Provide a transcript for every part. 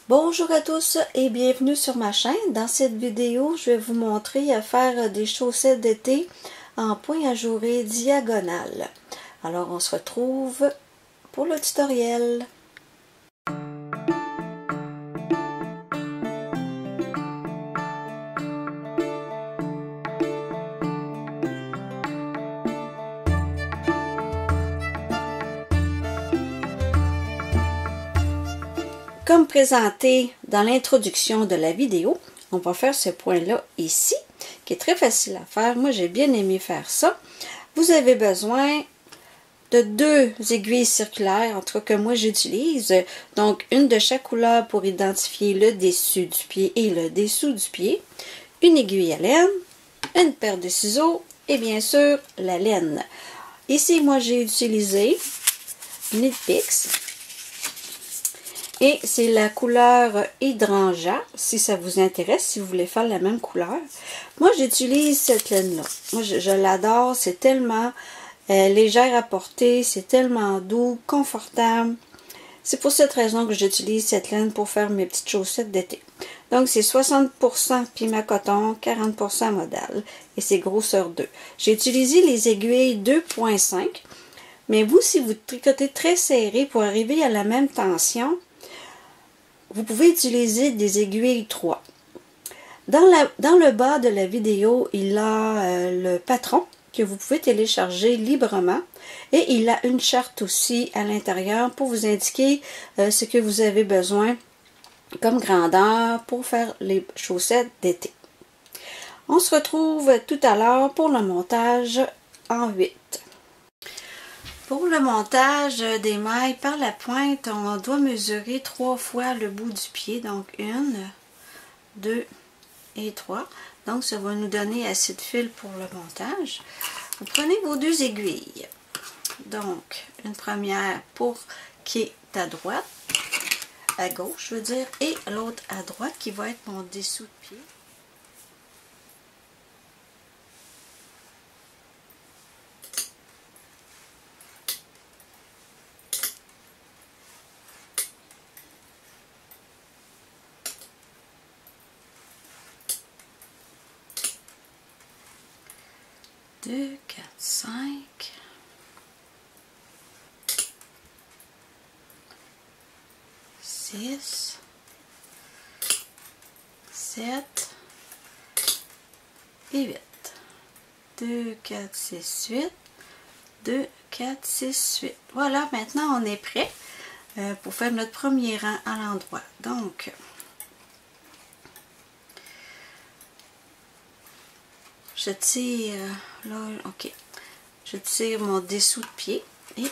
Bonjour à tous et bienvenue sur ma chaîne. Dans cette vidéo, je vais vous montrer à faire des chaussettes d'été en point ajouré diagonale. Alors on se retrouve pour le tutoriel. Comme présenté dans l'introduction de la vidéo, on va faire ce point-là ici, qui est très facile à faire. Moi, j'ai bien aimé faire ça. Vous avez besoin de deux aiguilles circulaires, en tout cas que moi j'utilise. Donc, une de chaque couleur pour identifier le dessus du pied et le dessous du pied. Une aiguille à laine, une paire de ciseaux et bien sûr la laine. Ici, moi j'ai utilisé Knit Picks. Et c'est la couleur hydrangea, si ça vous intéresse, si vous voulez faire la même couleur. Moi, j'utilise cette laine-là. Moi, je l'adore. C'est tellement légère à porter. C'est tellement doux, confortable. C'est pour cette raison que j'utilise cette laine pour faire mes petites chaussettes d'été. Donc, c'est 60% Pima coton, 40% modal. Et c'est grosseur 2. J'ai utilisé les aiguilles 2.5. Mais vous, si vous tricotez très serré pour arriver à la même tension, vous pouvez utiliser des aiguilles 3. Dans le bas de la vidéo, il a le patron que vous pouvez télécharger librement et il a une charte aussi à l'intérieur pour vous indiquer ce que vous avez besoin comme grandeur pour faire les chaussettes d'été. On se retrouve tout à l'heure pour le montage en 8. Pour le montage des mailles par la pointe, on doit mesurer 3 fois le bout du pied. Donc 1, 2 et 3. Donc ça va nous donner assez de fil pour le montage. Vous prenez vos deux aiguilles. Donc une première pour qui est à droite, à gauche je veux dire, et l'autre à droite qui va être mon dessous de pied. Deux, 4, 5, 6, 7 et 8. 2, 4, 6, 8. 2, 4, 6, 8. Voilà, maintenant on est prêt pour faire notre premier rang à l'endroit. Donc, je tire là, ok. Je tire mon dessous de pied et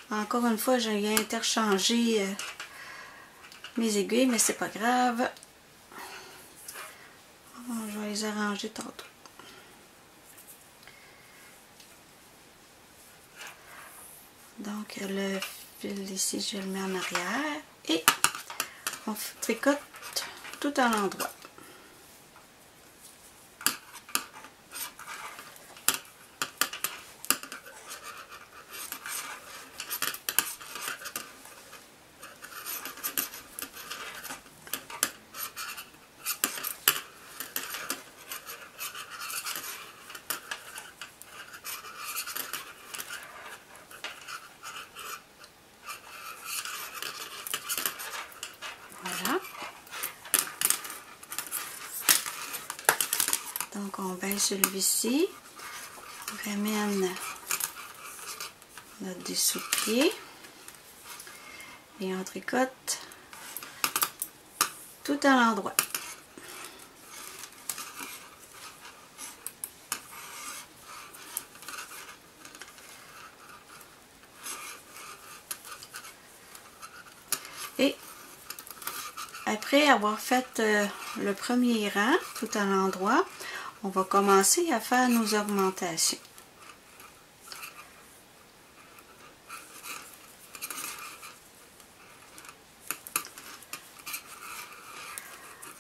encore une fois, j'ai interchangé mes aiguilles, mais c'est pas grave. Je vais les arranger tantôt. Donc, le fil ici, je le mets en arrière et on tricote tout à l'endroit. Voilà. Donc on baisse celui-ci, on ramène notre dessous de pied et on tricote tout à l'endroit. Et après avoir fait le premier rang tout à l'endroit, on va commencer à faire nos augmentations.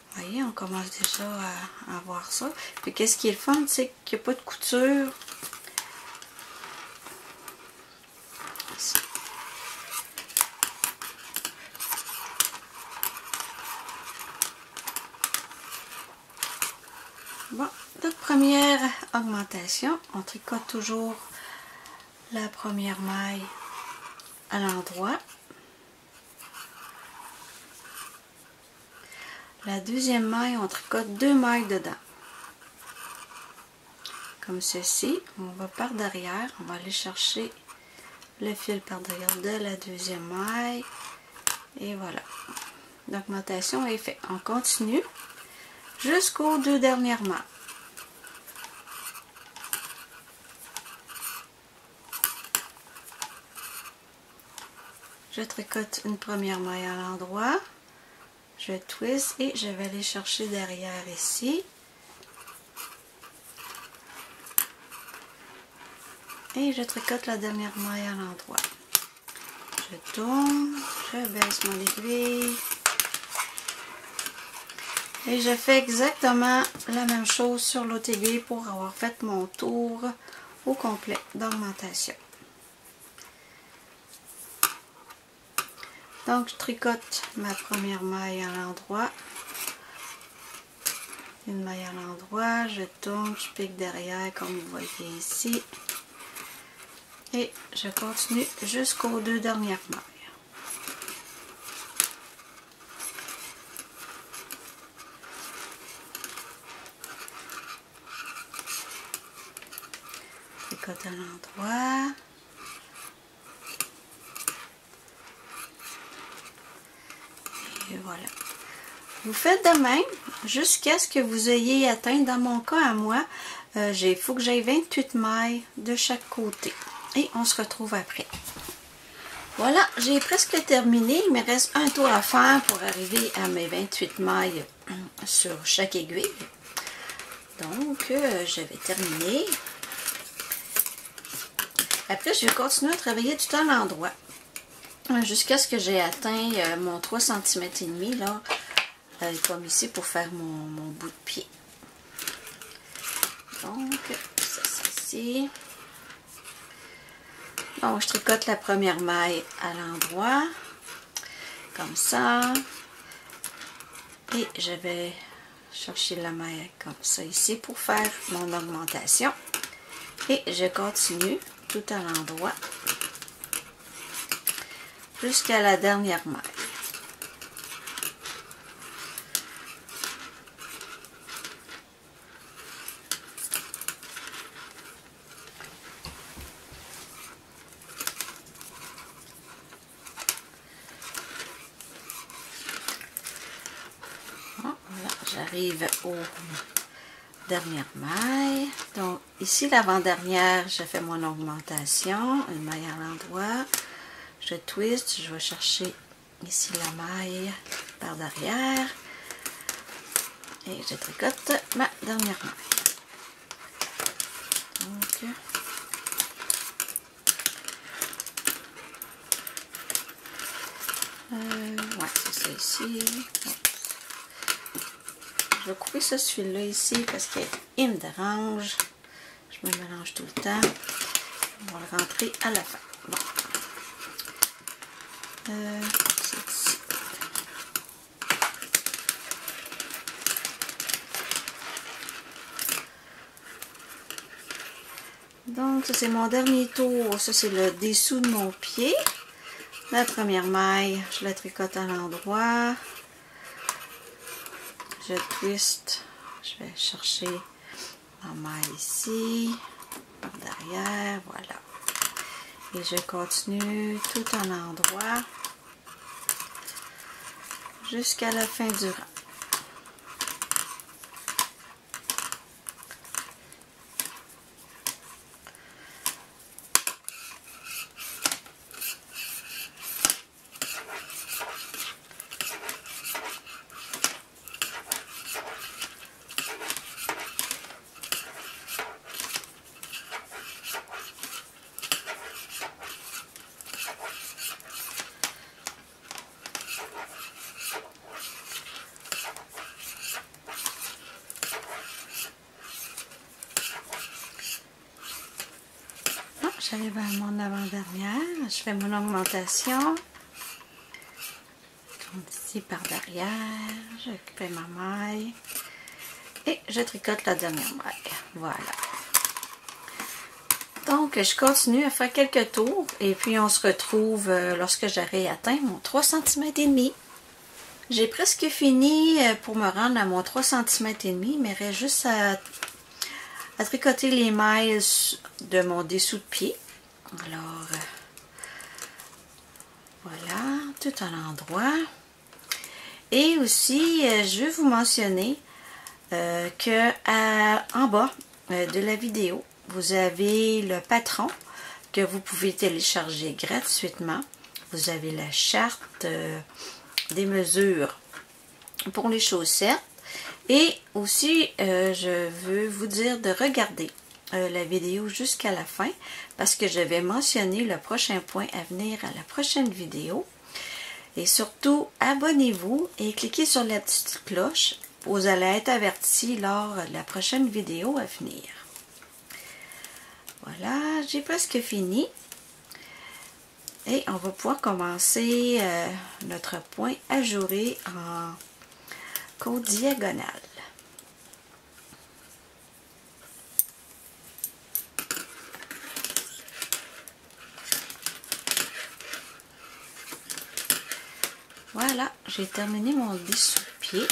Vous voyez, on commence déjà à voir ça. Puis qu'est-ce qui est le fun, c'est qu'il n'y a pas de couture. Bon, notre première augmentation, on tricote toujours la première maille à l'endroit. La deuxième maille, on tricote 2 mailles dedans. Comme ceci, on va par derrière, on va aller chercher le fil par derrière de la deuxième maille. Et voilà, l'augmentation est faite. On continue jusqu'aux 2 dernières mailles. Je tricote une première maille à l'endroit. Je twist et je vais aller chercher derrière ici. Et je tricote la dernière maille à l'endroit. Je tourne, je baisse mon aiguille. Et je fais exactement la même chose sur l'autre aiguille pour avoir fait mon tour au complet d'augmentation. Donc je tricote ma première maille à l'endroit. Une maille à l'endroit, je tourne, je pique derrière comme vous voyez ici. Et je continue jusqu'aux 2 dernières mailles. Tricote à l'endroit. Et voilà. Vous faites de même jusqu'à ce que vous ayez atteint, dans mon cas à moi, il faut que j'aille 28 mailles de chaque côté. Et on se retrouve après. Voilà, j'ai presque terminé. Il me reste un tour à faire pour arriver à mes 28 mailles sur chaque aiguille. Donc, je vais terminer. Après, je vais continuer à travailler tout à l'endroit. Jusqu'à ce que j'ai atteint mon 3 cm et demi, là, comme ici, pour faire mon bout de pied. Donc, c'est ici. Donc, je tricote la première maille à l'endroit, comme ça. Et je vais chercher la maille comme ça ici pour faire mon augmentation. Et je continue tout à l'endroit jusqu'à la dernière maille. J'arrive aux dernières mailles. Donc ici l'avant-dernière, je fais mon augmentation, une maille à l'endroit, je twist, je vais chercher ici la maille par derrière et je tricote ma dernière maille. Donc, ouais, c'est ça ici. Je vais couper ce fil-là ici parce qu'il me dérange. Je me mélange tout le temps. On va le rentrer à la fin. Bon. C'est ici. Donc, ça c'est mon dernier tour. Ça c'est le dessous de mon pied. La première maille, je la tricote à l'endroit. Je twist, je vais chercher ma maille ici, par derrière, voilà. Et je continue tout à l'endroit jusqu'à la fin du rang. J'arrive à mon avant-dernière, je fais mon augmentation. Je tourne ici par derrière, je fais ma maille. Et je tricote la dernière maille. Voilà. Donc, je continue à faire quelques tours et puis on se retrouve lorsque j'aurai atteint mon 3 cm et demi. J'ai presque fini pour me rendre à mon 3 cm et demi, mais il reste juste à tricoter les mailles de mon dessous de pied. Alors, voilà, tout à l'endroit. Et aussi, je vais vous mentionner que en bas de la vidéo, vous avez le patron que vous pouvez télécharger gratuitement. Vous avez la charte des mesures pour les chaussettes. Et aussi, je veux vous dire de regarder la vidéo jusqu'à la fin parce que je vais mentionner le prochain point à venir à la prochaine vidéo. Et surtout, abonnez-vous et cliquez sur la petite cloche. Vous allez être avertis lors de la prochaine vidéo à venir. Voilà, j'ai presque fini. Et on va pouvoir commencer notre point ajouré en côte diagonale. Voilà, j'ai terminé mon dessous-pied.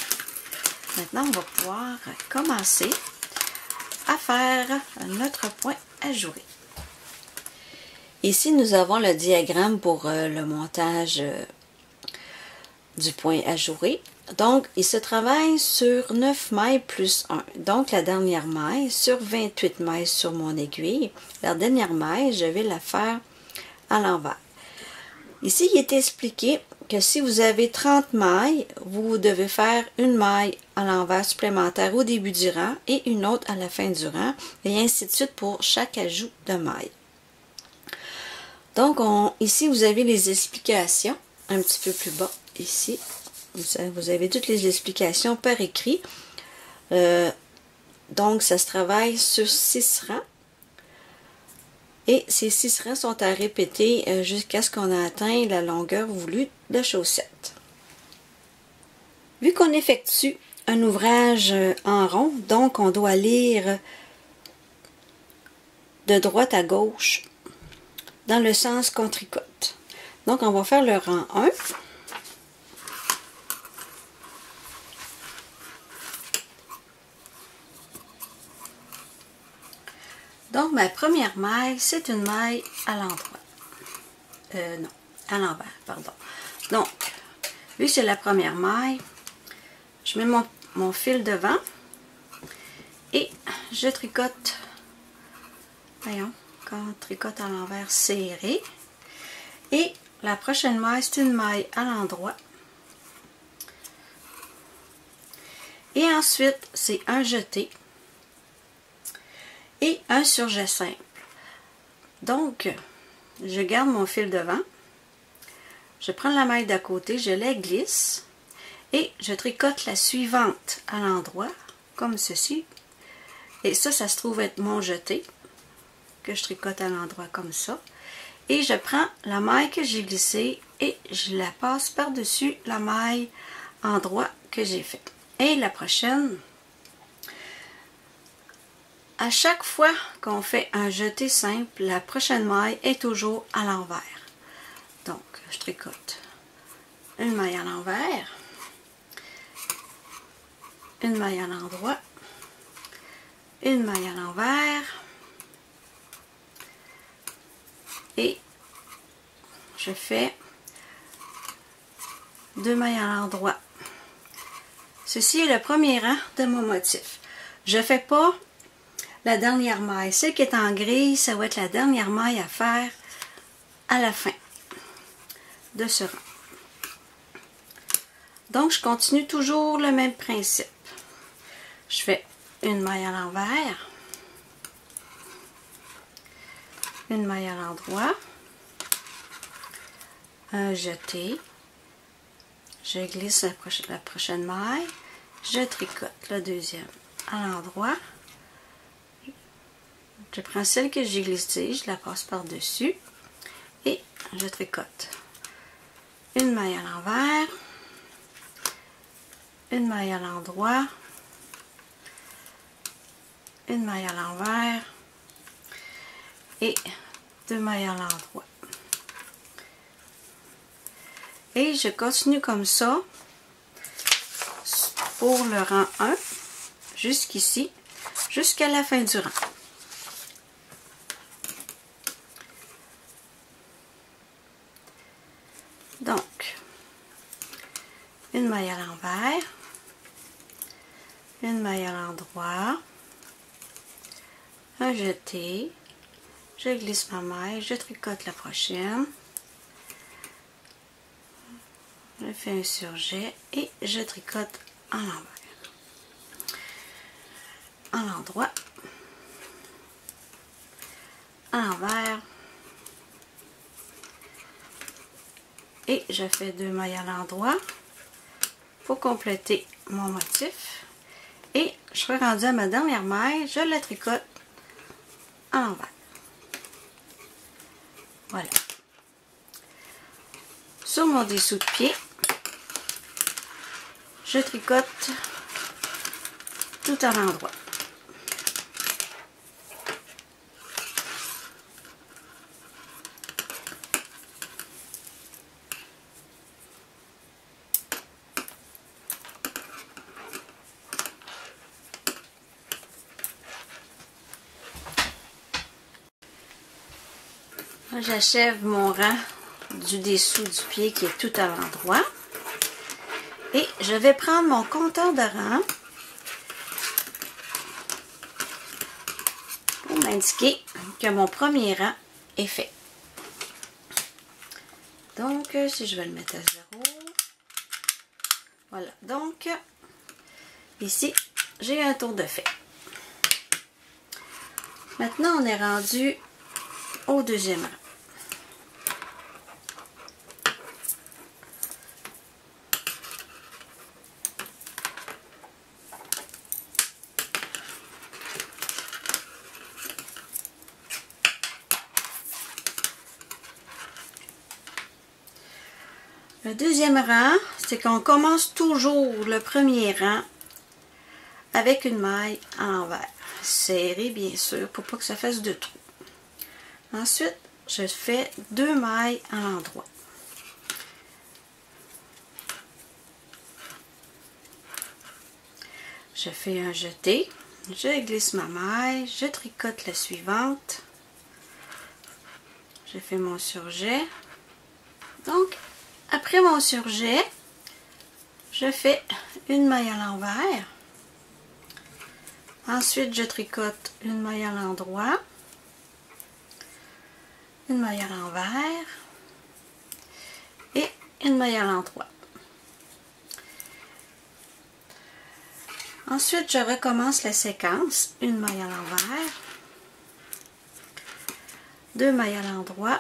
Maintenant, on va pouvoir commencer à faire notre point ajouré. Ici, nous avons le diagramme pour le montage du point ajouré. Donc, il se travaille sur 9 mailles plus 1. Donc, la dernière maille sur 28 mailles sur mon aiguille. La dernière maille, je vais la faire à l'envers. Ici, il est expliqué que si vous avez 30 mailles, vous devez faire une maille à l'envers supplémentaire au début du rang et une autre à la fin du rang, et ainsi de suite pour chaque ajout de maille. Donc, ici, vous avez les explications, un petit peu plus bas, ici. Vous avez toutes les explications par écrit. Donc, ça se travaille sur 6 rangs. Et ces 6 rangs sont à répéter jusqu'à ce qu'on ait atteint la longueur voulue de la chaussette. Vu qu'on effectue un ouvrage en rond, donc on doit lire de droite à gauche dans le sens qu'on tricote. Donc, on va faire le rang 1. Donc, ma première maille, c'est une maille à l'endroit. Non, à l'envers, pardon. Donc, vu que c'est la première maille, je mets mon fil devant et je tricote, voyons, quand on tricote à l'envers serré. Et la prochaine maille, c'est une maille à l'endroit. Et ensuite, c'est un jeté et un surjet simple. Donc, je garde mon fil devant, je prends la maille d'à côté, je la glisse et je tricote la suivante à l'endroit, comme ceci. Et ça se trouve être mon jeté, que je tricote à l'endroit comme ça. Et je prends la maille que j'ai glissée et je la passe par-dessus la maille endroit que j'ai faite. Et la prochaine, à chaque fois qu'on fait un jeté simple, la prochaine maille est toujours à l'envers. Donc, je tricote une maille à l'envers, une maille à l'endroit, une maille à l'envers et je fais 2 mailles à l'endroit. Ceci est le premier rang de mon motif. Je ne fais pas la dernière maille. Celle qui est en gris, ça va être la dernière maille à faire à la fin de ce rang. Donc, je continue toujours le même principe. Je fais une maille à l'envers, une maille à l'endroit, un jeté, je glisse la prochaine maille, je tricote la deuxième à l'endroit, je prends celle que j'ai glissée, je la passe par-dessus et je tricote une maille à l'envers, une maille à l'endroit, une maille à l'envers et 2 mailles à l'endroit. Et je continue comme ça pour le rang 1 jusqu'ici, jusqu'à la fin du rang. Donc, une maille à l'envers, une maille à l'endroit, un jeté, je glisse ma maille, je tricote la prochaine, je fais un surjet et je tricote en l'envers, en l'endroit, en l'envers et je fais 2 mailles à l'endroit pour compléter mon motif et je suis rendue à ma dernière maille, je la tricote en l'envers. Voilà. Sur mon dessous de pied, je tricote tout à l'endroit. J'achève mon rang du dessous du pied qui est tout à l'endroit. Et je vais prendre mon compteur de rang pour m'indiquer que mon premier rang est fait. Donc, si je vais le mettre à 0, voilà. Donc, ici, j'ai un tour de fait. Maintenant, on est rendu au deuxième rang. Le deuxième rang, c'est qu'on commence toujours le premier rang avec une maille à l'envers. Serrée, bien sûr, pour pas que ça fasse de trous. Ensuite, je fais 2 mailles à l'endroit. Je fais un jeté, je glisse ma maille, je tricote la suivante. Je fais mon surjet. Donc, après mon surjet, je fais une maille à l'envers. Ensuite, je tricote une maille à l'endroit, une maille à l'envers et une maille à l'endroit. Ensuite, je recommence la séquence, une maille à l'envers, 2 mailles à l'endroit,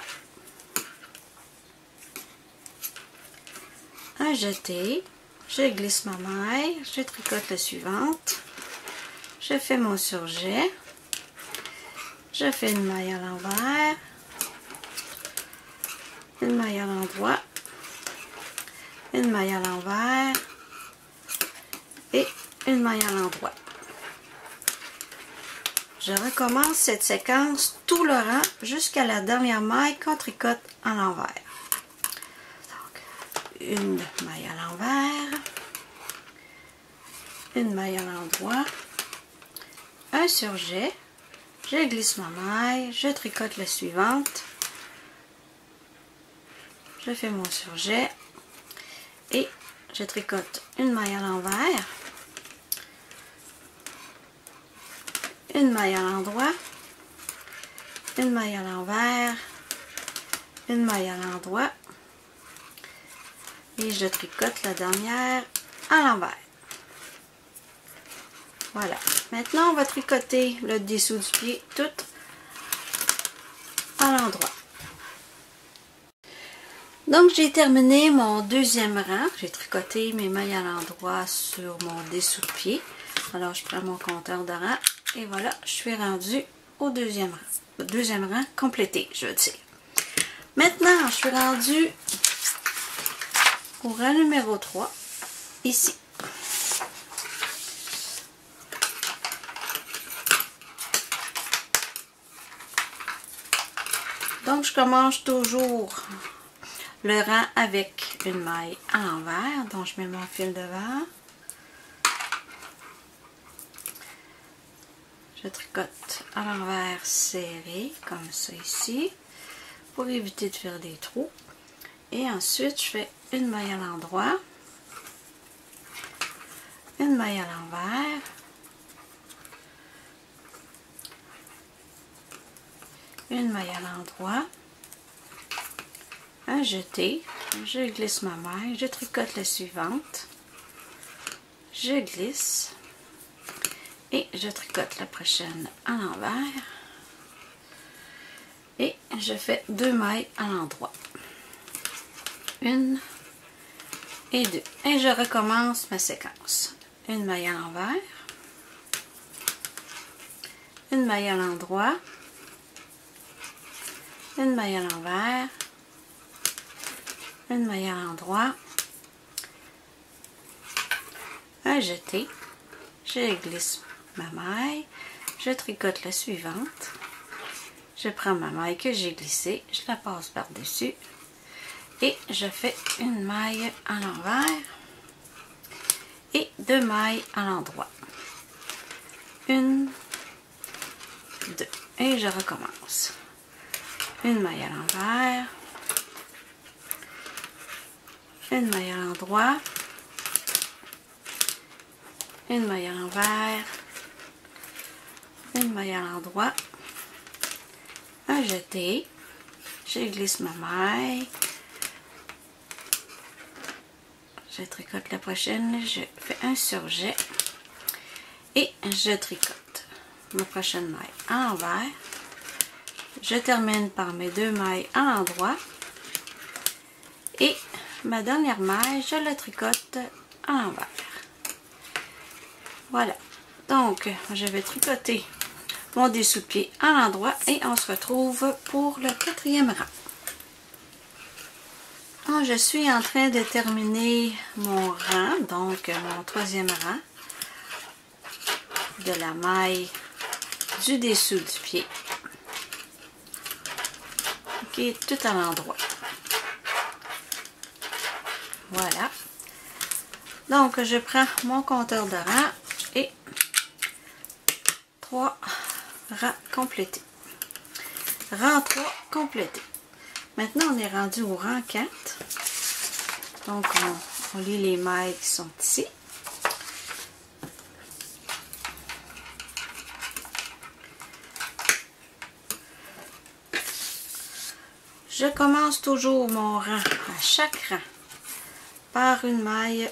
un jeté, je glisse ma maille, je tricote la suivante, je fais mon surjet, je fais une maille à l'envers, une maille à l'endroit, une maille à l'envers et une maille à l'endroit. Je recommence cette séquence tout le rang jusqu'à la dernière maille qu'on tricote à l'envers. Une maille à l'envers, une maille à l'endroit, un surjet, je glisse ma maille, je tricote la suivante, je fais mon surjet et je tricote une maille à l'envers, une maille à l'endroit, une maille à l'envers, une maille à l'endroit et je tricote la dernière à l'envers. Voilà. Maintenant, on va tricoter le dessous du pied tout à l'endroit. Donc, j'ai terminé mon deuxième rang. J'ai tricoté mes mailles à l'endroit sur mon dessous de pied. Alors, je prends mon compteur de rang et voilà, je suis rendue au deuxième rang. Le deuxième rang complété, je veux dire. Maintenant, je suis rendue au rang numéro 3, ici. Donc, je commence toujours le rang avec une maille à l'envers. Donc, je mets mon fil devant. Je tricote à l'envers serré, comme ça ici, pour éviter de faire des trous. Et ensuite, je fais une maille à l'endroit, une maille à l'envers, une maille à l'endroit, un jeté, je glisse ma maille, je tricote la suivante, je glisse et je tricote la prochaine à l'envers et je fais 2 mailles à l'endroit, une et 2, et je recommence ma séquence. Une maille à l'envers, une maille à l'endroit, une maille à l'envers, une maille à l'endroit, un jeté, je glisse ma maille, je tricote la suivante, je prends ma maille que j'ai glissée, je la passe par-dessus et je fais une maille à l'envers et 2 mailles à l'endroit. Une, 2, et je recommence. Une maille à l'envers, une maille à l'endroit, une maille à l'envers, une maille à l'endroit, un jeté, je glisse ma maille, je tricote la prochaine, je fais un surjet et je tricote ma prochaine maille à l'envers. Je termine par mes 2 mailles à l'endroit et ma dernière maille, je la tricote à l'envers. Voilà, donc je vais tricoter mon dessous-de-pied à l'endroit et on se retrouve pour le 4e rang. Alors, je suis en train de terminer mon rang, donc mon 3e rang de la maille du dessous du pied qui est tout à l'endroit. Voilà. Donc, je prends mon compteur de rang et 3 rangs complétés. Rang 3 complété. Maintenant, on est rendu au rang 4. Donc, on lit les mailles qui sont ici. Je commence toujours mon rang à chaque rang par une maille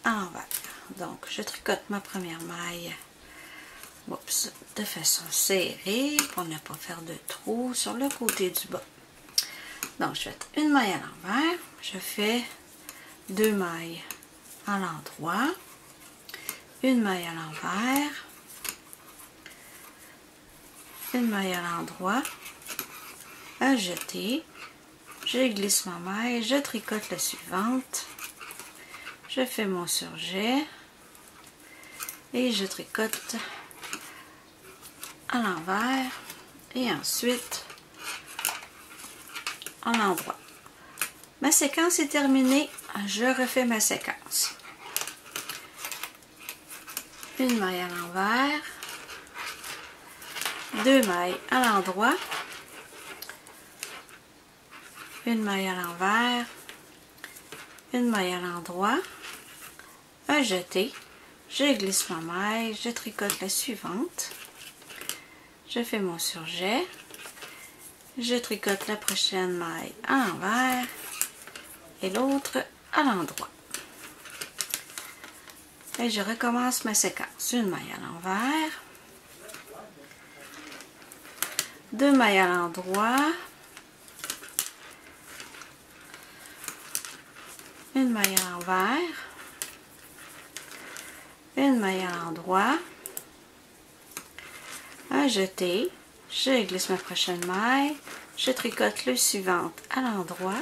à l'envers. Donc, je tricote ma première maille de façon serrée pour ne pas faire de trou sur le côté du bas. Donc, je fais une maille à l'envers, je fais 2 mailles à l'endroit, une maille à l'envers, une maille à l'endroit, un jeté, je glisse ma maille, je tricote la suivante, je fais mon surjet et je tricote à l'envers et ensuite à l'endroit. Ma séquence est terminée, je refais ma séquence. Une maille à l'envers, 2 mailles à l'endroit, une maille à l'envers, une maille à l'endroit, un jeté, je glisse ma maille, je tricote la suivante, je fais mon surjet, je tricote la prochaine maille à l'envers et l'autre à l'endroit. Et je recommence ma séquence. Une maille à l'envers, 2 mailles à l'endroit, une maille à l'envers, une maille à l'endroit, un jeté, je glisse ma prochaine maille, je tricote le suivante à l'endroit,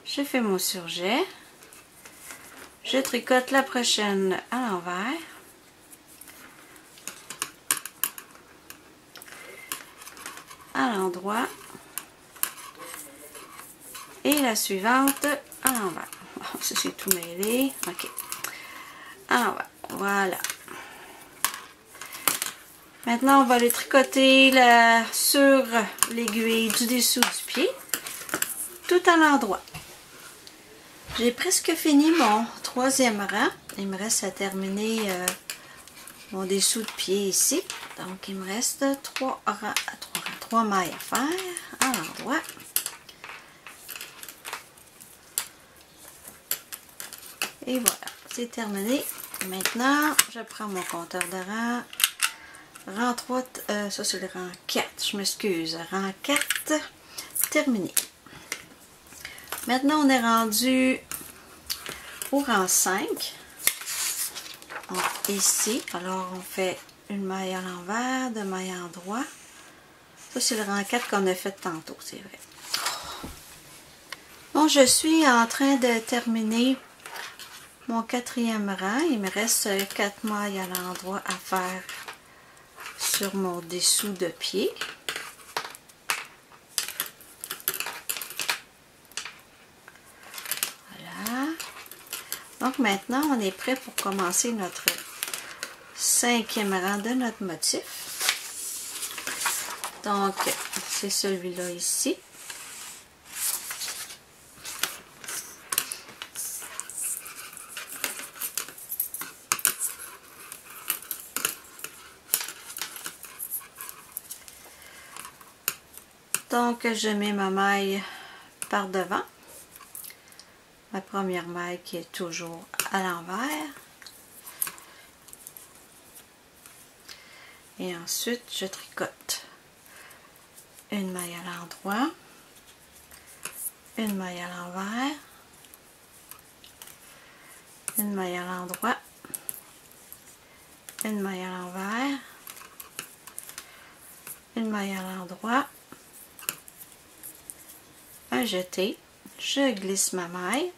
je fais mon surjet, je tricote la prochaine à l'envers, à l'endroit Et la suivante à l'envers. Oh, ça c'est tout mêlé. Ok. À l'envers. Voilà. Maintenant, on va le tricoter sur l'aiguille du dessous du pied, tout à l'endroit. J'ai presque fini mon troisième rang. Il me reste à terminer mon dessous de pied ici. Donc, il me reste trois mailles à faire à l'endroit. Et voilà, c'est terminé. Maintenant, je prends mon compteur de rang. Rang 3, ça c'est le rang 4, je m'excuse. Rang 4, terminé. Maintenant, on est rendu au rang 5. Donc, ici, alors on fait une maille à l'envers, deux mailles à l'endroit. Ça, c'est le rang 4 qu'on a fait tantôt, c'est vrai. Bon, je suis en train de terminer mon quatrième rang. Il me reste 4 mailles à l'endroit à faire sur mon dessous de pied. Voilà. Donc maintenant, on est prêt pour commencer notre cinquième rang de notre motif. Donc, c'est celui-là ici. Donc, je mets ma maille par devant. Ma première maille qui est toujours à l'envers. Et ensuite, je tricote une maille à l'endroit, une maille à l'envers, une maille à l'endroit, une maille à l'envers, une maille à l'endroit, un jeté, je glisse ma maille,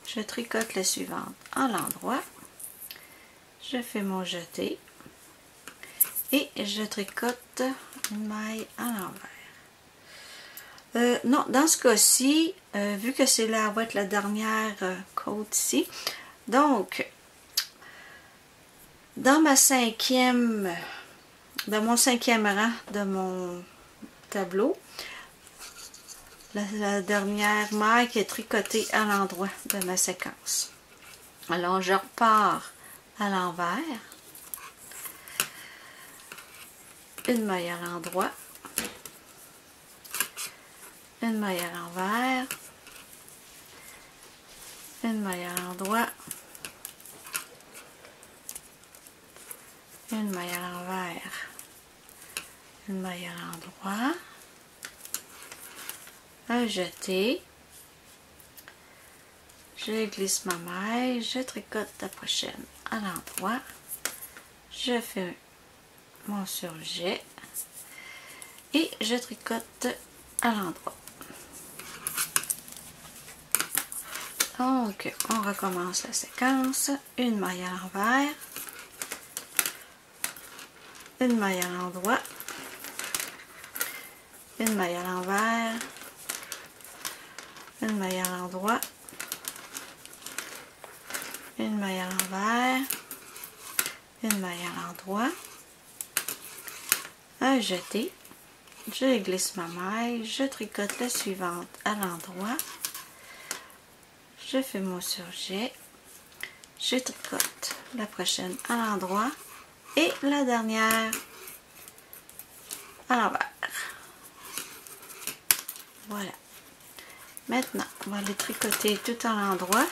je tricote la suivante à l'endroit, je fais mon jeté et je tricote une maille à l'envers. Non, dans ce cas-ci, vu que c'est là, va être la dernière côte ici, donc dans mon cinquième rang de mon tableau, la dernière maille qui est tricotée à l'endroit de ma séquence. Alors, je repars à l'envers, une maille à l'endroit, une maille à l'envers, une maille à l'endroit, une maille à l'envers, une maille à l'endroit, un jeté, je glisse ma maille, je tricote la prochaine à l'endroit, je fais mon surjet et je tricote à l'endroit. Donc, on recommence la séquence, une maille à l'envers, une maille à l'endroit, une maille à l'envers, une maille à l'endroit, une maille à l'envers, une maille à l'endroit, un jeté, je glisse ma maille, je tricote la suivante à l'endroit, je fais mon surjet, je tricote la prochaine à l'endroit et la dernière à l'envers. Voilà. Maintenant, on va les tricoter tout à l'endroit,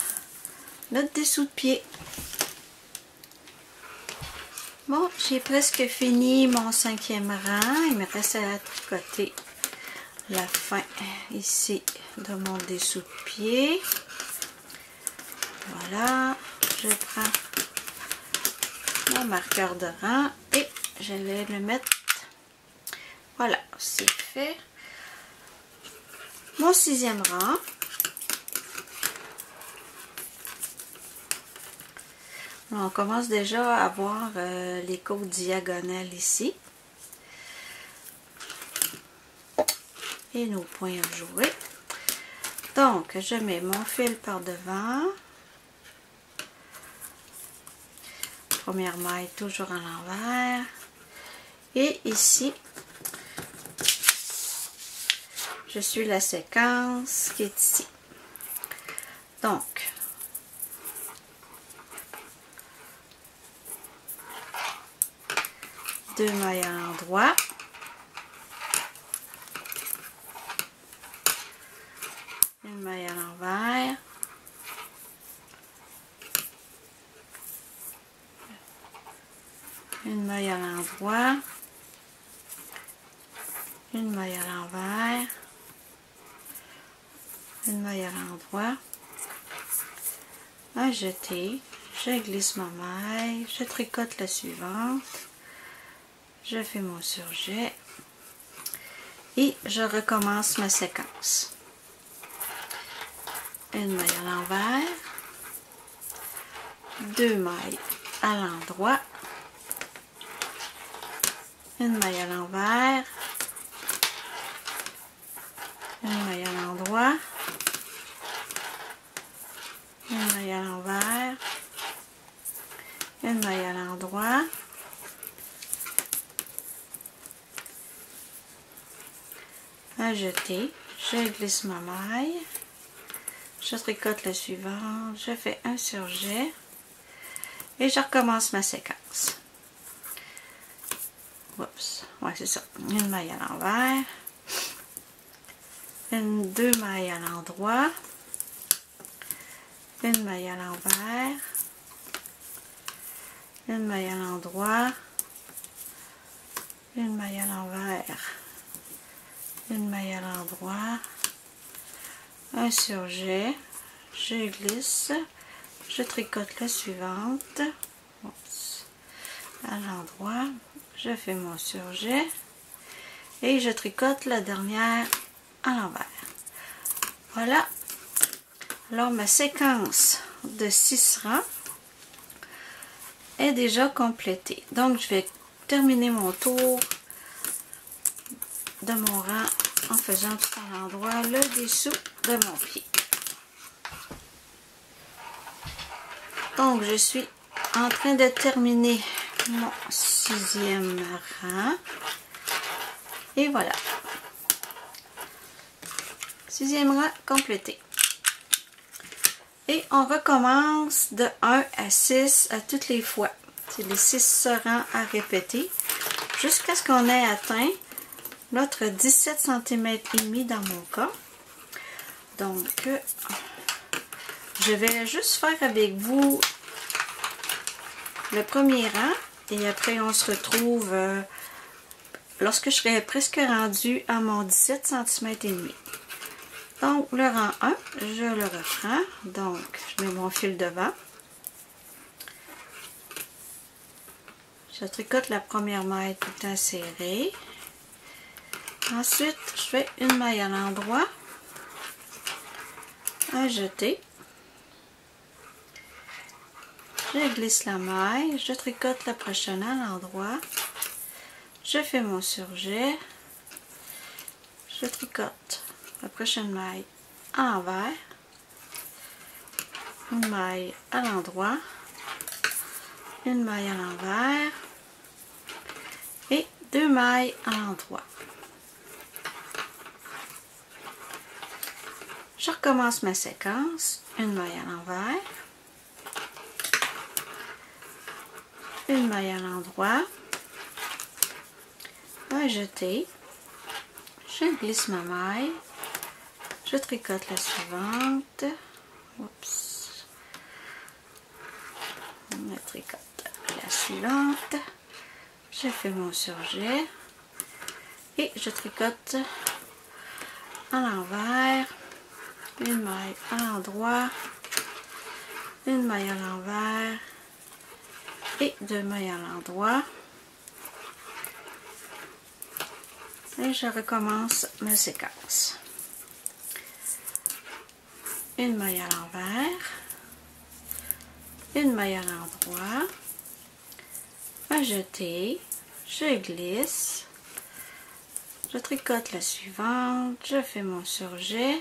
notre dessous de pied. Bon, j'ai presque fini mon cinquième rang. Il me reste à tricoter la fin ici de mon dessous de pied. Voilà, je prends mon marqueur de rang et je vais le mettre. Voilà, c'est fait. Mon sixième rang. On commence déjà à voir les côtes diagonales ici. Et nos points à jouer. Donc, je mets mon fil par devant. Première maille toujours à l'envers. Et ici, je suis la séquence qui est ici. Donc, deux mailles à l'endroit. Une maille à l'envers. Une maille à l'endroit. Une maille à l'envers. Une maille à l'endroit. À jeter. Je glisse ma maille. Je tricote la suivante. Je fais mon surjet. Et je recommence ma séquence. Une maille à l'envers. Deux mailles à l'endroit. Une maille à l'envers. Une maille à l'endroit. Une maille à l'envers. Une maille à l'endroit. À jeter. Je glisse ma maille. Je tricote la suivante. Je fais un surjet. Et je recommence ma séquence. Oups. Ouais, c'est ça. Une maille à l'envers. Deux mailles à l'endroit. Une maille à l'envers. Une maille à l'endroit. Une maille à l'envers. Une maille à l'endroit. Un surjet. Je glisse. Je tricote la suivante. Oups. À l'endroit. Je fais mon surjet. Et je tricote la dernière à l'envers. Voilà. Alors ma séquence de 6 rangs est déjà complétée. Donc je vais terminer mon tour de mon rang en faisant tout à l'endroit le dessous de mon pied. Donc je suis en train de terminer mon 6e rang. Et voilà. 6e rang complété. Et on recommence de 1 à 6 à toutes les fois. C'est les 6 rangs à répéter jusqu'à ce qu'on ait atteint notre 17 cm et demi dans mon cas. Donc, je vais juste faire avec vous le premier rang et après on se retrouve lorsque je serai presque rendue à mon 17 cm et demi. Donc, le rang 1, je le reprends. Donc, je mets mon fil devant. Je tricote la première maille tout le temps serrée. Ensuite, je fais une maille à l'endroit. À jeter. Je glisse la maille. Je tricote la prochaine à l'endroit. Je fais mon surjet. Je tricote la prochaine maille à l'envers, une maille à l'endroit, une maille à l'envers et deux mailles à l'endroit. Je recommence ma séquence, une maille à l'envers, une maille à l'endroit, à jeter, je glisse ma maille. Je tricote la suivante. Oups. Je tricote la suivante. Je fais mon surjet. Et je tricote à l'envers. Une maille à l'endroit. Une maille à l'envers. Et deux mailles à l'endroit. Et je recommence ma séquence. Une maille à l'envers, une maille à l'endroit, à jeter, je glisse, je tricote la suivante, je fais mon surjet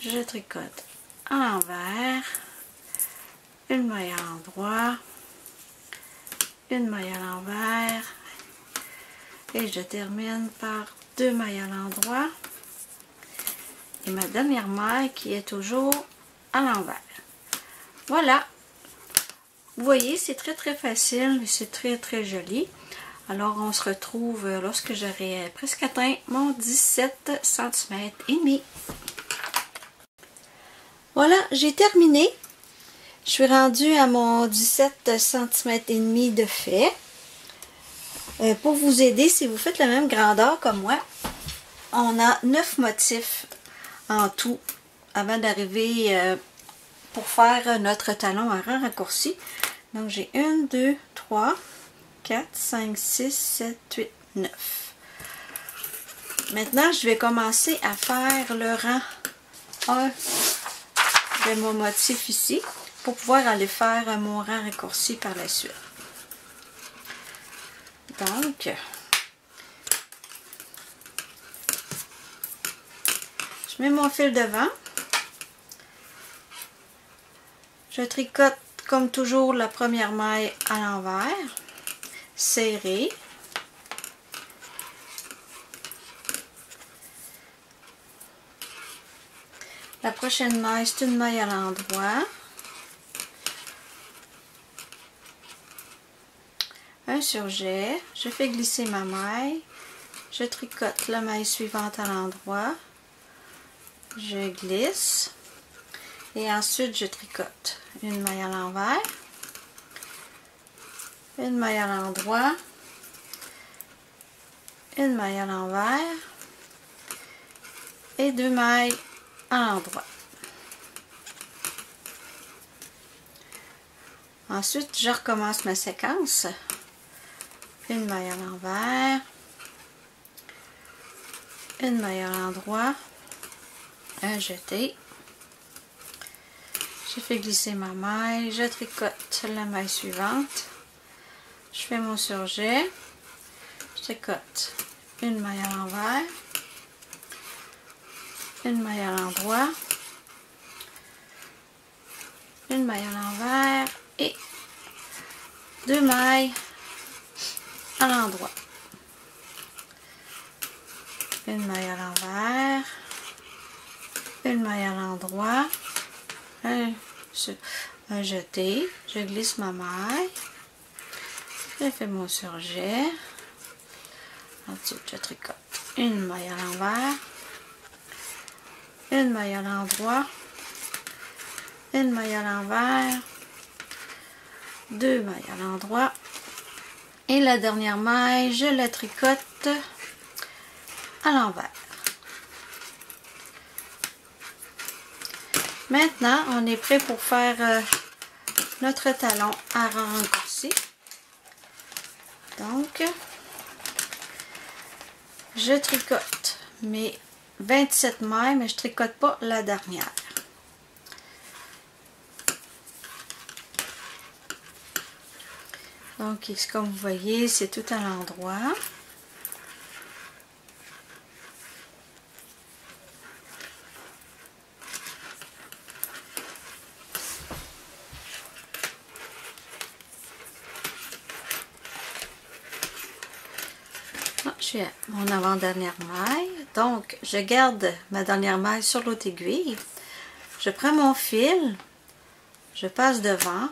je tricote à l'envers, une maille à l'endroit, une maille à l'envers et je termine par 2 mailles à l'endroit et ma dernière maille qui est toujours à l'envers. Voilà, vous voyez, c'est très facile et c'est très joli. Alors on se retrouve lorsque j'aurai presque atteint mon 17 cm et demi. Voilà, j'ai terminé. Je suis rendue à mon 17 cm et demi de fait. Pour vous aider, si vous faites la même grandeur comme moi, on a 9 motifs en tout avant d'arriver pour faire notre talon à rang raccourci. Donc j'ai 1, 2, 3, 4, 5, 6, 7, 8, 9. Maintenant, je vais commencer à faire le rang 1 de mon motif ici pour pouvoir aller faire mon rang raccourci par la suite. Donc, je mets mon fil devant. Je tricote comme toujours la première maille à l'envers, serrée. La prochaine maille, c'est une maille à l'endroit. Un surjet, je fais glisser ma maille, je tricote la maille suivante à l'endroit, je glisse et ensuite je tricote une maille à l'envers, une maille à l'endroit, une maille à l'envers et 2 mailles à l'endroit. Ensuite, je recommence ma séquence. Une maille à l'envers, une maille à l'endroit, un jeté. Je fais glisser ma maille, je tricote la maille suivante. Je fais mon surjet, je tricote une maille à l'envers, une maille à l'endroit, une maille à l'envers et 2 mailles à l'endroit. Une maille à l'envers, une maille à l'endroit, un jeté, je glisse ma maille, je fais mon surjet, ensuite je tricote une maille à l'envers, une maille à l'endroit, une maille à l'envers, 2 mailles à l'endroit et la dernière maille je la tricote à l'envers. Maintenant on est prêt pour faire notre talon à rang raccourci. Donc je tricote mes 27 mailles mais je tricote pas la dernière. Donc, comme vous voyez, c'est tout à l'endroit. Je suis à mon avant-dernière maille. Donc, je garde ma dernière maille sur l'autre aiguille. Je prends mon fil, je passe devant,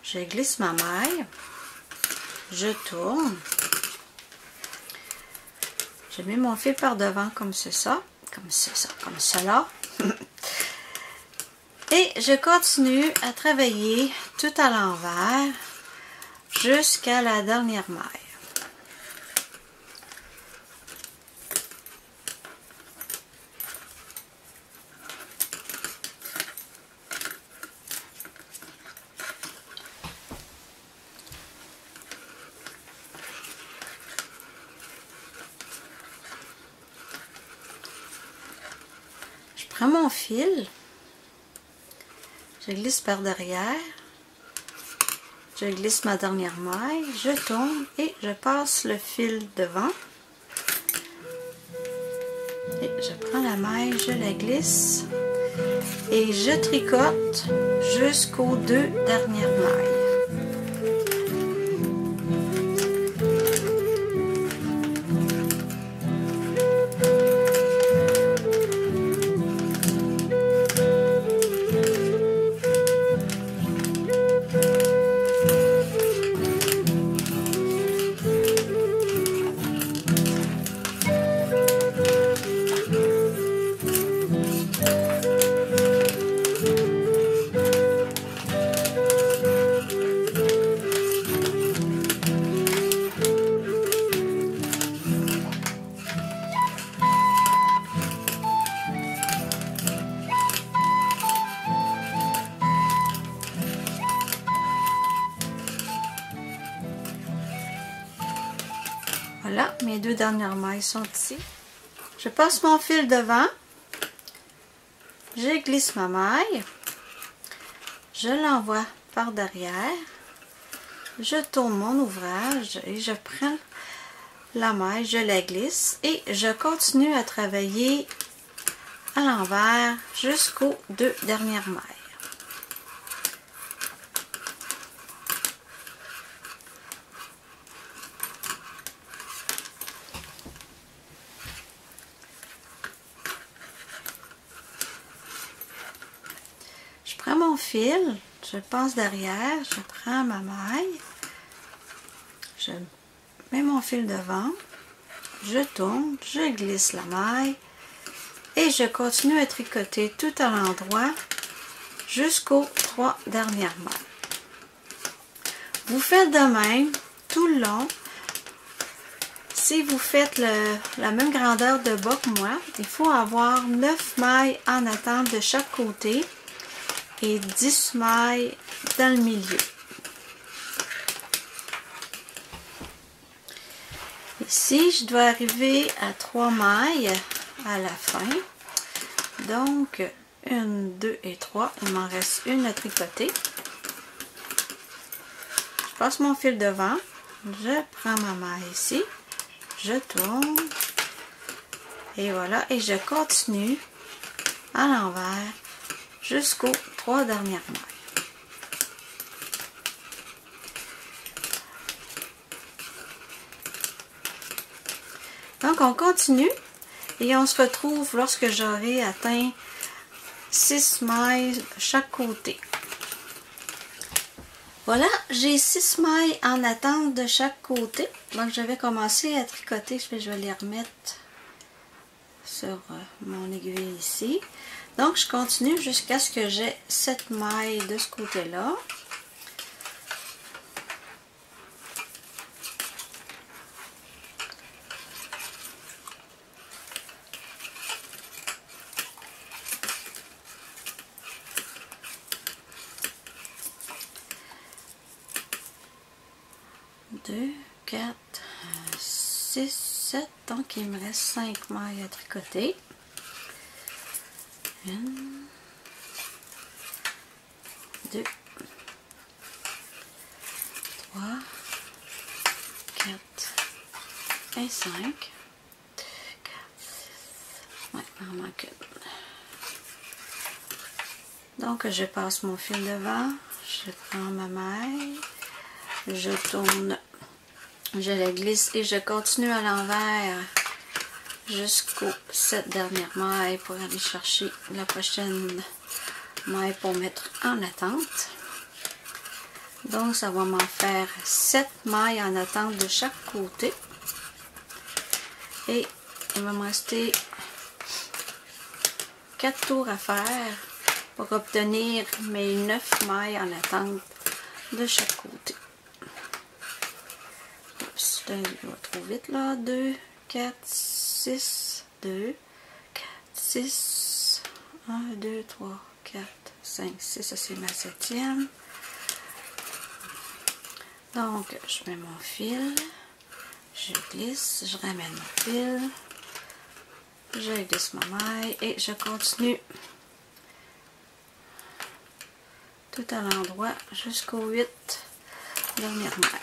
je glisse ma maille. Je tourne, je mets mon fil par devant comme cela, et je continue à travailler tout à l'envers jusqu'à la dernière maille. Je prends mon fil, je glisse par derrière, je glisse ma dernière maille, je tourne et je passe le fil devant. Et je prends la maille, je la glisse Et je tricote jusqu'aux 2 dernières mailles. Voilà, mes 2 dernières mailles sont ici. Je passe mon fil devant, je glisse ma maille, je l'envoie par derrière, je tourne mon ouvrage et je prends la maille, je la glisse et je continue à travailler à l'envers jusqu'aux 2 dernières mailles. Je prends mon fil, je passe derrière, je prends ma maille, je mets mon fil devant, je tourne, je glisse la maille et je continue à tricoter tout à l'endroit jusqu'aux 3 dernières mailles. Vous faites de même tout le long. Si vous faites la même grandeur de bas que moi, il faut avoir 9 mailles en attente de chaque côté et 10 mailles dans le milieu. Ici, je dois arriver à 3 mailles à la fin. Donc, 1, 2 et 3. Il m'en reste une à tricoter. Je passe mon fil devant. Je prends ma maille ici. Je tourne. Et voilà. Et je continue à l'envers jusqu'aux 3 dernières mailles. Donc, on continue et on se retrouve lorsque j'aurai atteint 6 mailles chaque côté. Voilà, j'ai 6 mailles en attente de chaque côté. Donc, je vais commencer à tricoter. Je vais les remettre sur mon aiguille ici. Donc, je continue jusqu'à ce que j'ai 7 mailles de ce côté-là. Deux, 4, 6, 7. Donc, il me reste 5 mailles à tricoter. 1, 2, 3, 4 et 5. 2, 4, 6. Ouais, il en manque une. Donc, je passe mon fil devant. Je prends ma maille. Je tourne. Je la glisse et je continue à l'envers jusqu'aux 7 dernières mailles pour aller chercher la prochaine maille pour mettre en attente. Donc, ça va m'en faire 7 mailles en attente de chaque côté. Et il va me rester 4 tours à faire pour obtenir mes 9 mailles en attente de chaque côté. Je vais trop vite là. 2, 4, 6, 2, 4, 6, 1, 2, 3, 4, 5, 6. Ça, c'est ma 7e. Donc, je mets mon fil. Je glisse. Je ramène mon fil. Je glisse ma maille. Et je continue tout à l'endroit jusqu'aux 8 dernières mailles.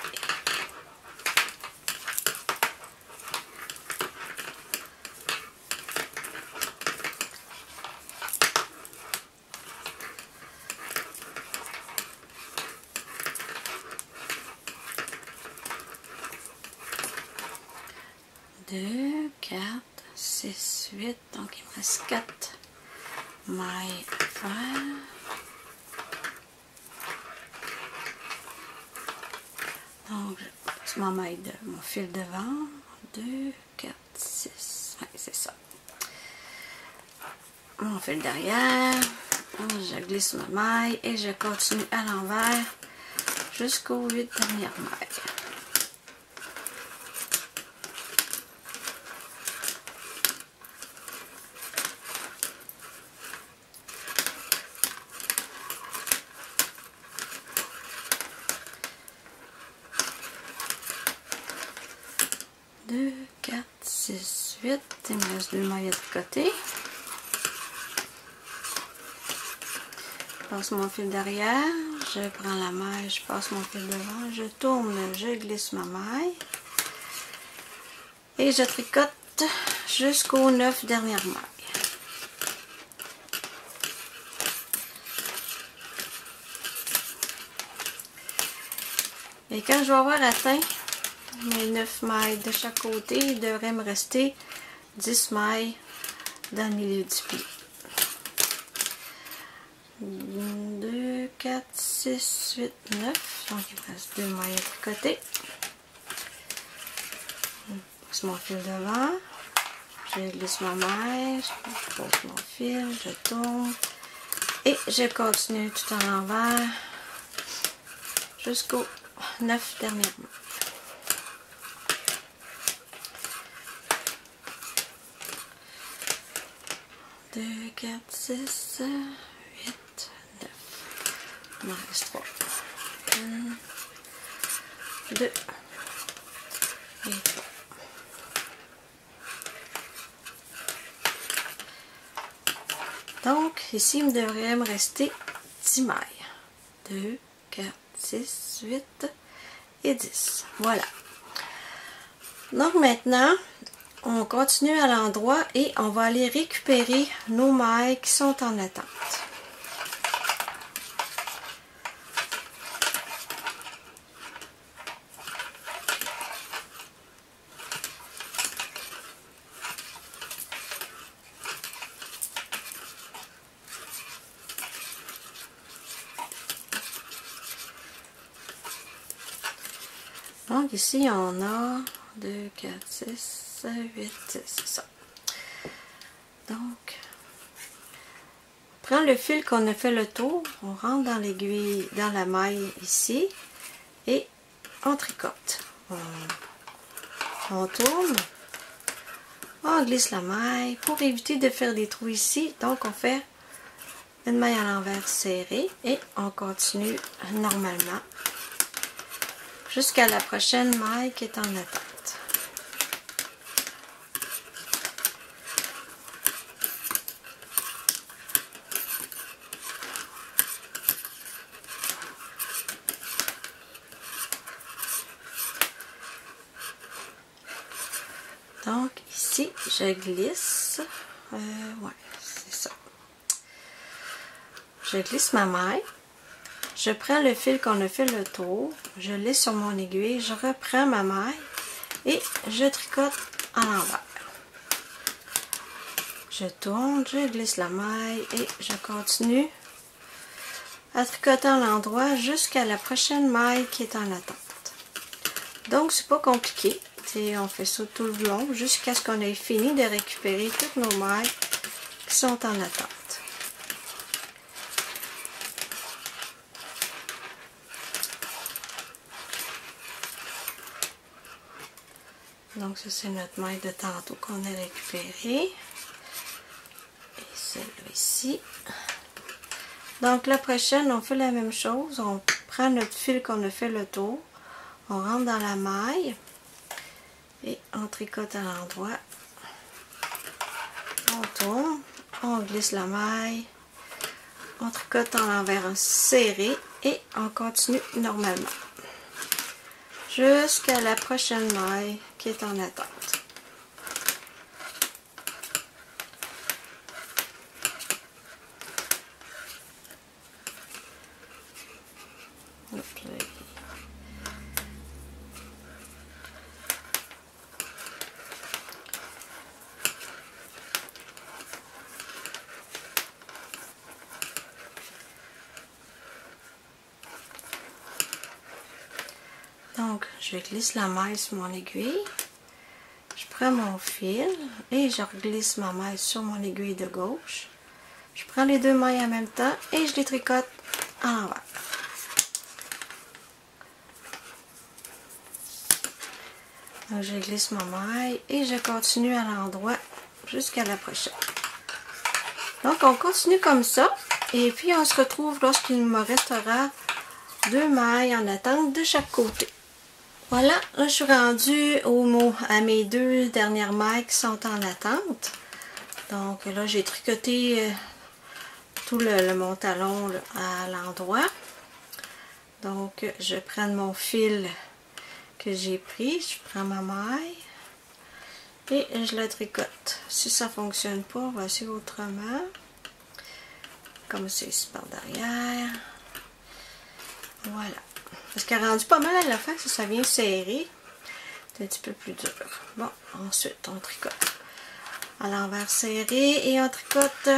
2, 4, 6, 8. Donc, il me reste 4 mailles à faire. Donc, je passe mon fil devant. 2, 4, 6. Oui, c'est ça. Mon fil derrière. Je glisse ma maille et je continue à l'envers jusqu'aux 8 dernières mailles. Deux, 4, 6, 8. Il me reste 2 mailles à tricoter. Je passe mon fil derrière, je prends la maille, je passe mon fil devant, je tourne, je glisse ma maille et je tricote jusqu'aux 9 dernières mailles. Et quand je vais avoir atteint mes 9 mailles de chaque côté, il devrait me rester 10 mailles dans le milieu du pli. 2, 4, 6, 8, 9. Donc il me reste 2 mailles à tricoter. Je passe mon fil devant. Je glisse ma maille. Je pose mon fil. Je tourne. Et je continue tout en l'envers jusqu'aux 9 dernières mailles. 2, 4, 6, 8, 9. Il m'en reste 3. 1, 2 et 3. Donc, ici, il devrait me rester 10 mailles. 2, 4, 6, 8 et 10. Voilà. Donc, maintenant, on continue à l'endroit et on va aller récupérer nos mailles qui sont en attente. Donc ici on a 2, 4, 6, 8, 10, c'est ça. Donc, on prend le fil qu'on a fait le tour, on rentre dans l'aiguille, dans la maille ici et on tricote. On tourne, on glisse la maille pour éviter de faire des trous ici. Donc on fait une maille à l'envers serrée et on continue normalement jusqu'à la prochaine maille qui est en attente. Donc ici, je glisse, ouais, c'est ça. Je glisse ma maille, je prends le fil qu'on a fait le tour, je laisse sur mon aiguille, je reprends ma maille et je tricote à l'envers. Je tourne, je glisse la maille et je continue à tricoter à l'endroit jusqu'à la prochaine maille qui est en attente. Donc c'est pas compliqué. On fait ça tout le long jusqu'à ce qu'on ait fini de récupérer toutes nos mailles qui sont en attente. Donc ça c'est notre maille de tantôt qu'on a récupérée. Et celle-là ici. Donc la prochaine on fait la même chose. On prend notre fil qu'on a fait le tour. On rentre dans la maille. Et on tricote à l'endroit, on tourne, on glisse la maille, on tricote en l'envers serré et on continue normalement jusqu'à la prochaine maille qui est en attente. Donc, je glisse la maille sur mon aiguille. Je prends mon fil et je reglisse ma maille sur mon aiguille de gauche. Je prends les deux mailles en même temps et je les tricote à l'envers. Donc, je glisse ma maille et je continue à l'endroit jusqu'à la prochaine. Donc, on continue comme ça. Et puis, on se retrouve lorsqu'il me restera 2 mailles en attente de chaque côté. Voilà, là, je suis rendue à mes 2 dernières mailles qui sont en attente. Donc, là, j'ai tricoté tout mon talon là, à l'endroit. Donc, je prends mon fil que j'ai pris, je prends ma maille et je la tricote. Si ça ne fonctionne pas, on va essayer autrement. Comme c'est par derrière. Voilà. Parce qu'elle a rendu pas mal à la fin, ça vient serrer. C'est un petit peu plus dur. Bon, ensuite, on tricote à l'envers serré et on tricote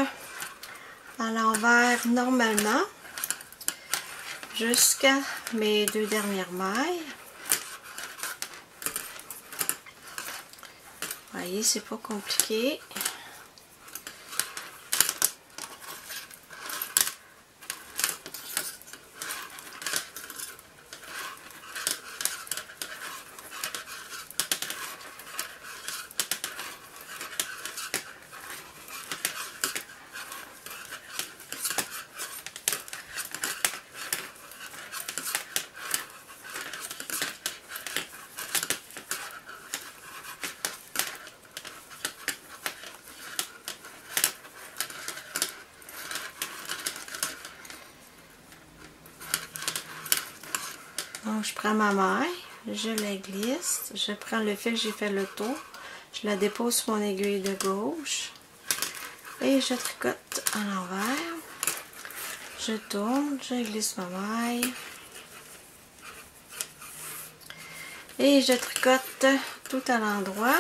à l'envers normalement jusqu'à mes 2 dernières mailles. Vous voyez, c'est pas compliqué. Donc, je prends ma maille, je la glisse, je prends le fil, j'ai fait le tour, je la dépose sur mon aiguille de gauche et je tricote à l'envers. Je tourne, je glisse ma maille et je tricote tout à l'endroit.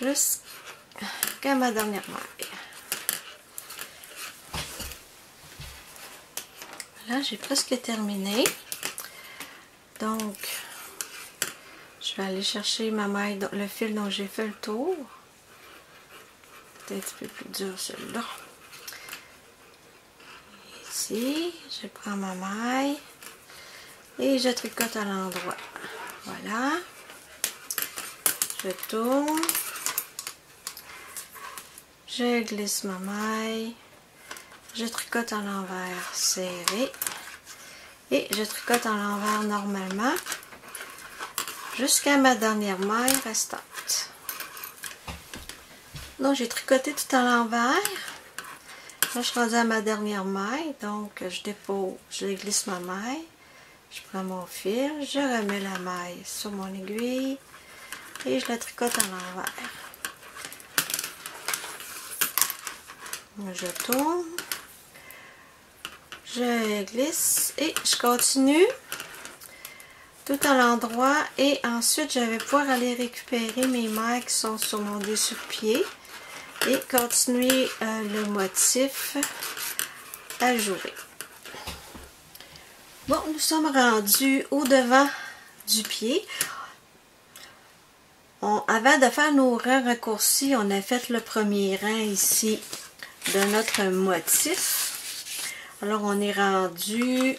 Jusqu'à ma dernière maille. Là, j'ai presque terminé. Donc, je vais aller chercher ma maille, le fil dont j'ai fait le tour. C'est un petit peu plus dur celui-là. Ici, je prends ma maille et je tricote à l'endroit. Voilà. Je tourne. Je glisse ma maille. Je tricote à l'envers serré et je tricote à l'envers normalement jusqu'à ma dernière maille restante. Donc j'ai tricoté tout à l'envers. Là je suis rendue à ma dernière maille, donc je dépose, je glisse ma maille, je prends mon fil, je remets la maille sur mon aiguille et je la tricote à l'envers. Je tourne. Je glisse et je continue tout à l'endroit et ensuite je vais pouvoir aller récupérer mes mailles qui sont sur mon dessus-pied et continuer le motif à jouer. Bon, nous sommes rendus au devant du pied. Avant de faire nos rangs raccourcis, on a fait le premier rang ici de notre motif. Alors, on est rendu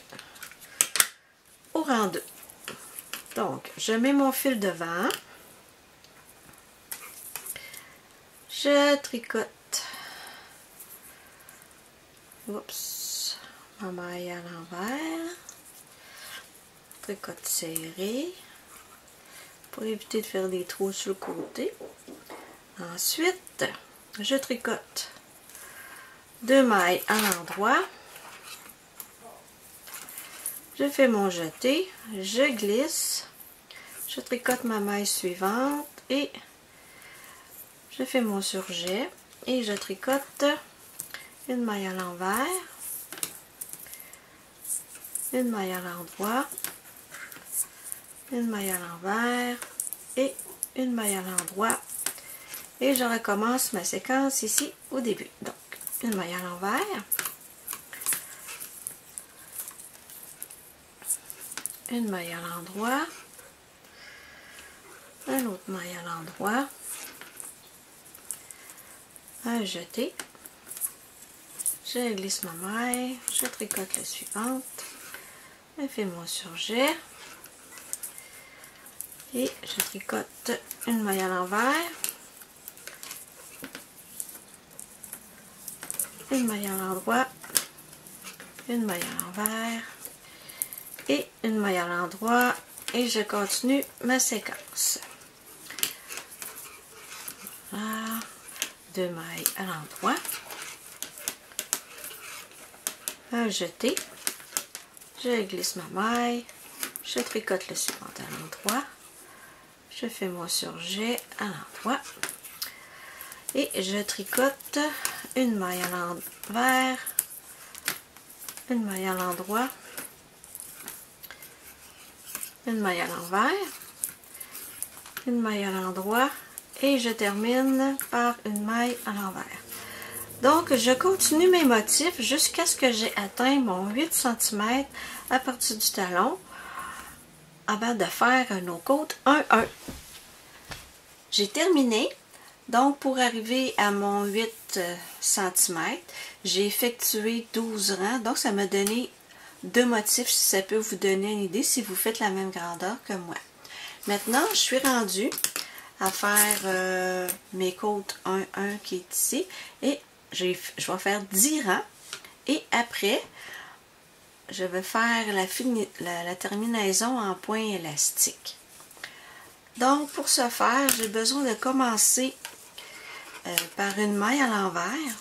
au rang 2. Donc, je mets mon fil devant. Je tricote. Oups. Ma maille à l'envers. Tricote serré. Pour éviter de faire des trous sur le côté. Ensuite, je tricote 2 mailles à l'endroit. Je fais mon jeté, je glisse, je tricote ma maille suivante et je fais mon surjet et je tricote une maille à l'envers, une maille à l'endroit, une maille à l'envers et une maille à l'endroit et je recommence ma séquence ici au début. Donc, une maille à l'envers, une maille à l'endroit, un autre maille à l'endroit, un jeté, je glisse ma maille, je tricote la suivante, je fais mon surjet et je tricote une maille à l'envers, une maille à l'endroit, une maille à l'envers et une maille à l'endroit et je continue ma séquence. Voilà, 2 mailles à l'endroit, un jeté, je glisse ma maille, je tricote le suivant à l'endroit, je fais mon surjet à l'endroit et je tricote une maille à l'envers, une maille à l'endroit, une maille à l'envers, une maille à l'endroit et je termine par une maille à l'envers. Donc je continue mes motifs jusqu'à ce que j'ai atteint mon 8 cm à partir du talon avant de faire nos côtes 1-1. J'ai terminé. Donc pour arriver à mon 8 cm, j'ai effectué 12 rangs. Donc ça m'a donné 2 motifs, si ça peut vous donner une idée si vous faites la même grandeur que moi. Maintenant, je suis rendue à faire mes côtes 1-1 qui est ici et je vais faire 10 rangs et après je vais faire la terminaison en point élastique. Donc pour ce faire, j'ai besoin de commencer par une maille à l'envers.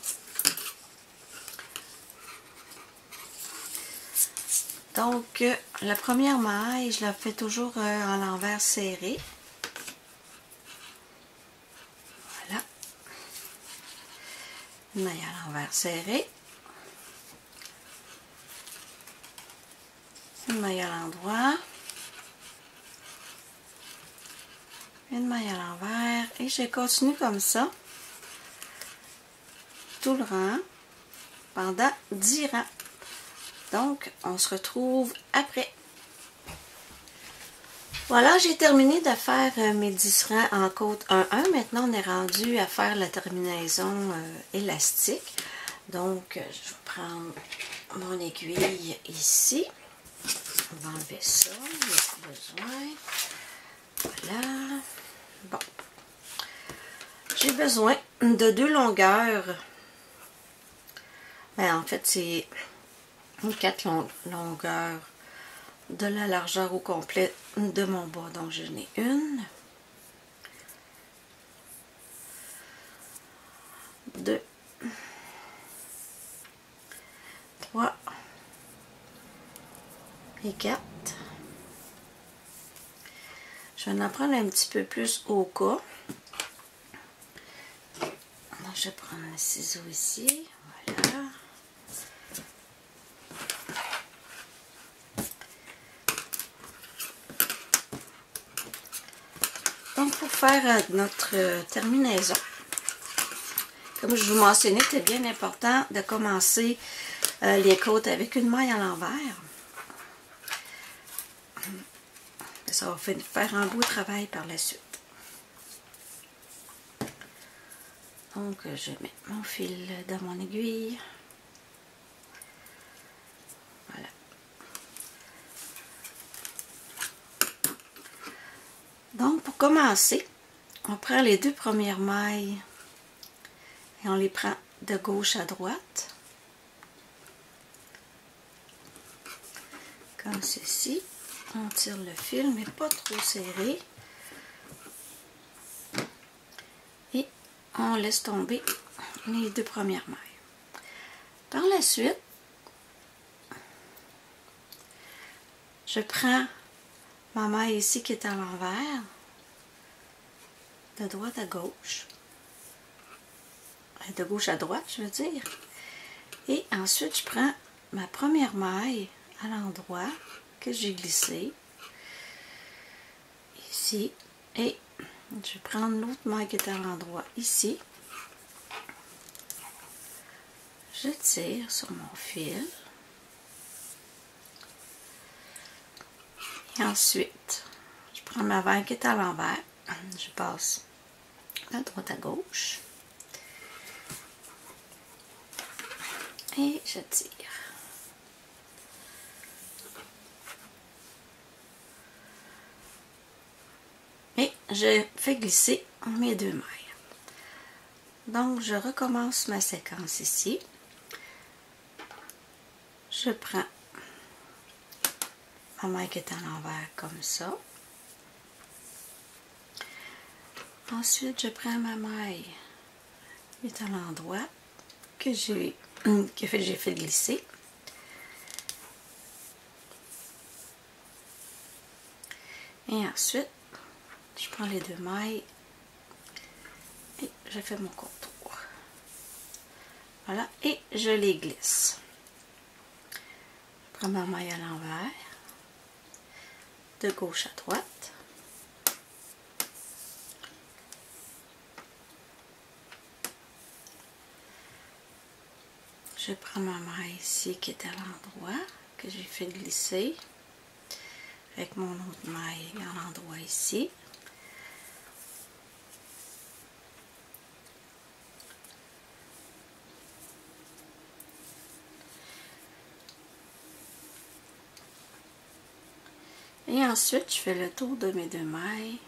Donc la première maille, je la fais toujours en l'envers serré. Voilà. Une maille à l'envers serré. Une maille à l'endroit. Une maille à l'envers. Et je continue comme ça. Tout le rang. Pendant 10 rangs. Donc, on se retrouve après. Voilà, j'ai terminé de faire mes 10 rangs en côte 1-1. Maintenant, on est rendu à faire la terminaison élastique. Donc, je vais prendre mon aiguille ici. On va enlever ça, il n'y a pas besoin. Voilà. Bon. J'ai besoin de 2 longueurs. Ben, en fait, c'est 4 longueurs de la largeur au complet de mon bas. Donc, j'en ai une, 2, 3 et 4. Je vais en prendre un petit peu plus au cas. Donc, je vais prendre un ciseau ici. Voilà. Donc, pour faire notre terminaison, comme je vous mentionnais, c'est bien important de commencer les côtes avec une maille à l'envers. Ça va faire un beau travail par la suite. Donc, je mets mon fil dans mon aiguille. Voilà. Donc, pour commencer, on prend les 2 premières mailles et on les prend de gauche à droite. Comme ceci. On tire le fil, mais pas trop serré. Et on laisse tomber les 2 premières mailles. Par la suite, je prends ma maille ici qui est à l'envers, de droite à gauche. De gauche à droite, je veux dire. Et ensuite, je prends ma première maille à l'endroit que j'ai glissé ici et je vais prendre l'autre maille qui est à l'endroit ici, je tire sur mon fil Ensuite, je prends ma vague qui est à l'envers. Je passe de droite à gauche. Et je tire. Et je fais glisser mes 2 mailles. Donc, je recommence ma séquence ici. Je prends ma maille qui est à l'envers comme ça. Ensuite, je prends ma maille qui est à l'endroit que j'ai fait glisser. Et ensuite, je prends les 2 mailles et je fais mon contour. Voilà, et je les glisse. Je prends ma maille à l'envers, de gauche à droite. Je prends ma maille ici qui est à l'endroit que j'ai fait glisser avec mon autre maille à l'endroit ici. Et ensuite, je fais le tour de mes 2 mailles.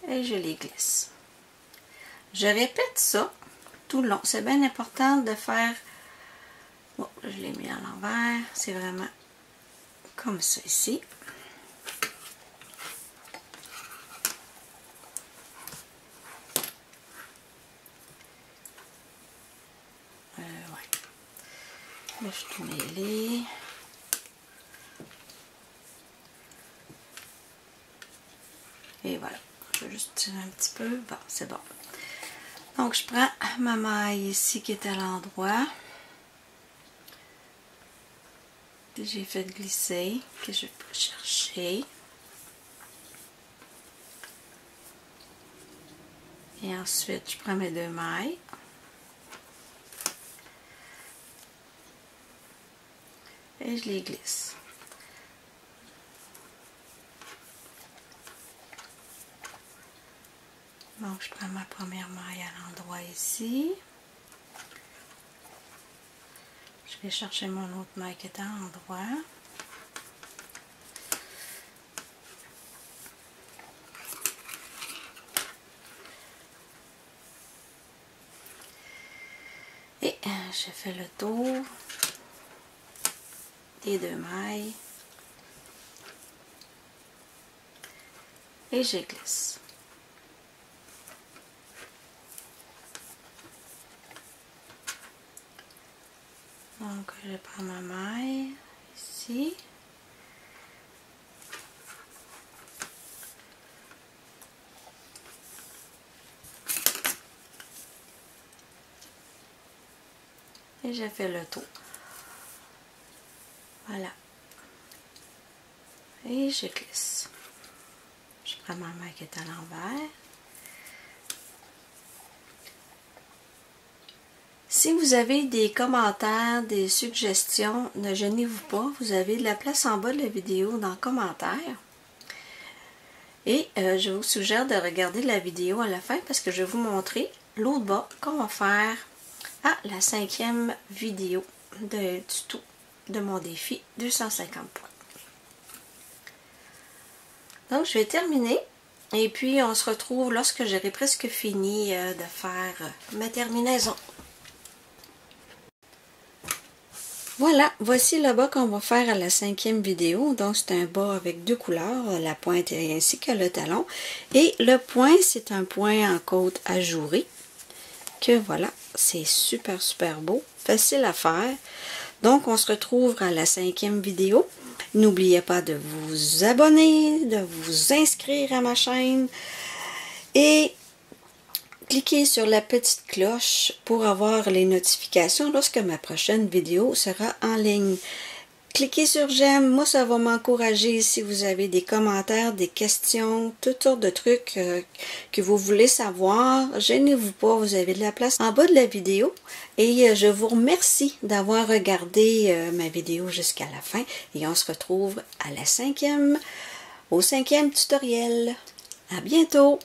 Et je les glisse. Je répète ça tout le long. C'est bien important de faire... Bon, je l'ai mis à l'envers. C'est vraiment comme ça ici. Ouais. Là, je tourne les. Et voilà. Je vais juste tirer un petit peu. Bon, c'est bon. Donc, je prends ma maille ici qui est à l'endroit que j'ai fait glisser, que je peux chercher. Et ensuite, je prends mes 2 mailles. Et je les glisse. Donc, je prends ma première maille à l'endroit ici. Je vais chercher mon autre maille qui est à l'endroit. Et je fais le tour des 2 mailles. Et je glisse. Donc, je prends ma maille ici. Et je fais le tour. Voilà. Et je glisse. Je prends ma maille qui est à l'envers. Si vous avez des commentaires, des suggestions, ne gênez-vous pas. Vous avez de la place en bas de la vidéo dans les commentaires. Et je vous suggère de regarder la vidéo à la fin parce que je vais vous montrer l'autre bas qu'on va faire à la 5e vidéo du tout de mon défi 250 points. Donc, je vais terminer. Et puis, on se retrouve lorsque j'aurai presque fini de faire ma terminaison. Voilà, voici le bas qu'on va faire à la 5e vidéo. Donc, c'est un bas avec 2 couleurs, la pointe ainsi que le talon. Et le point, c'est un point en côte ajouré. Que voilà, c'est super, super beau. Facile à faire. Donc, on se retrouve à la 5e vidéo. N'oubliez pas de vous abonner, de vous inscrire à ma chaîne. Et cliquez sur la petite cloche pour avoir les notifications lorsque ma prochaine vidéo sera en ligne. Cliquez sur j'aime, moi ça va m'encourager si vous avez des commentaires, des questions, toutes sortes de trucs que vous voulez savoir. Gênez-vous pas, vous avez de la place en bas de la vidéo. Et je vous remercie d'avoir regardé ma vidéo jusqu'à la fin. Et on se retrouve au 5e tutoriel. À bientôt!